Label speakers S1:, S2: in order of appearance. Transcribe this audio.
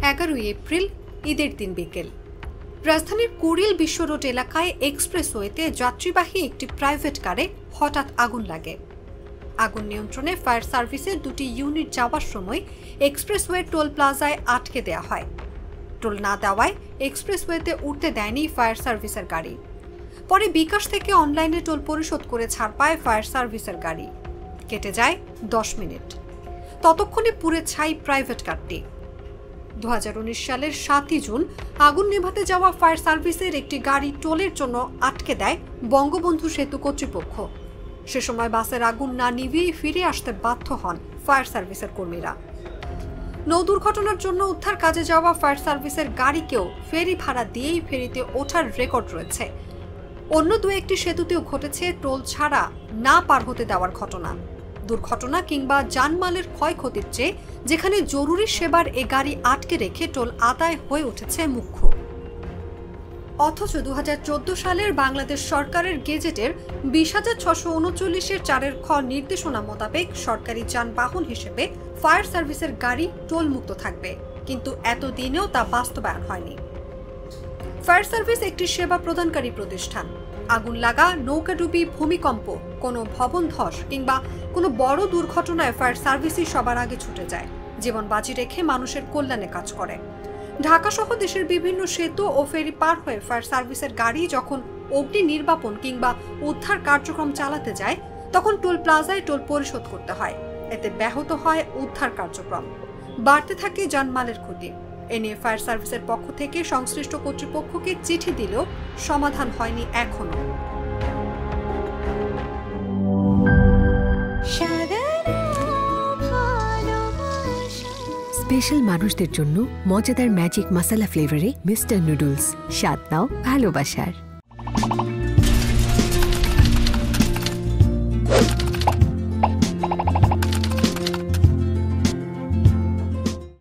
S1: 11 April ঈদের দিন বিকেল রাজধানীর কুড়িল বিশ্ব রোড এলাকায় এক্সপ্রেসওয়েতে যাত্রীবাহী একটি প্রাইভেট কারে হঠাৎ আগুন লাগে। আগুন নিয়ন্ত্রণে ফায়ার সার্ভিসের দুটি ইউনিট যাওয়ার সময় এক্সপ্রেসওয়ে টোল প্লাজায় আটকে দেওয়া হয়। টোল না দেওয়ায় এক্সপ্রেসওয়েতে উঠতে দেয়নি ফায়ার সার্ভিসের গাড়ি। পরে বিকাশ থেকে অনলাইনে টোল পরিশোধ করে ছাড় পায় ফায়ার সার্ভিসের গাড়ি। কেটে যায় 10 মিনিট। ততক্ষণে পুড়ে ছাই প্রাইভেট কারটি। 2019 সালের 7 জুন আগুন নেভাতে যাওয়া ফায়ার সার্ভিসের একটি গাড়ি টোলের জন্য আটকে দেয় বঙ্গবন্ধু সেতু কর্তৃপক্ষ। সে সময় বাসের আগুন না নিভিয়ে ফিরে আসতে বাধ্য হন ফায়ার সার্ভিসের কর্মীরা। নৌ দুর্ঘটনার জন্য উদ্ধার কাজে যাওয়া ফায়ার সার্ভিসের গাড়িকেও ফেরি ভাড়া দিয়েই ফেরিতে ওঠার রেকর্ড রয়েছে। অন্য দু একটি সেতুতেও ঘটেছে টোল ছাড়া না পার হতে দেওয়ার ঘটনা। দুর্ঘটনা কিংবা জানমালের ক্ষয়ক্ষতির চেয়ে যেখানে জরুরি সেবার এ গাড়ি আটকে রেখে টোল আদায় হয়ে উঠেছে মুখ্য। অথচ 2014 সালের বাংলাদেশ সরকারের গেজেটের 20,639-এর 4 খ নির্দেশনা মোতাবেক সরকারি যানবাহন হিসেবে ফায়ার সার্ভিসের গাড়ি টোল মুক্ত থাকবে, কিন্তু এতদিনেও তা বাস্তবায়ন হয়নি। ফায়ার সার্ভিস একটি সেবা প্রদানকারী প্রতিষ্ঠান। আগুন লাগা, নৌকাডুবি, ভূমিকম্প, কোনো ভবন ধস কিংবা কোনো বড় দুর্ঘটনায় ফায়ার সার্ভিসই সবার আগে ছুটে যায়। জীবন বাজি রেখে মানুষের কল্যাণে কাজ করে। ঢাকা সহ দেশের বিভিন্ন সেতু ও ফেরি পার হয়ে ফায়ার সার্ভিসের গাড়ি যখন অগ্নি নির্বাপন কিংবা উদ্ধার কার্যক্রম চালাতে যায়, তখন টোল প্লাজায় টোল পরিশোধ করতে হয়। এতে ব্যাহত হয় উদ্ধার কার্যক্রম, বাড়তে থাকে জানমালের ক্ষতি। এ নিয়ে ফায়ার সার্ভিসের পক্ষ থেকে সংশ্লিষ্ট কর্তৃপক্ষকে চিঠি দিলেও সমাধান হয়নি এখনো।
S2: স্পেশাল মানুষদের জন্য মজাদার ম্যাজিক মশলা ফ্লেভারে মিস্টার নুডলস। স্বাদ নাও ভালোবাসার।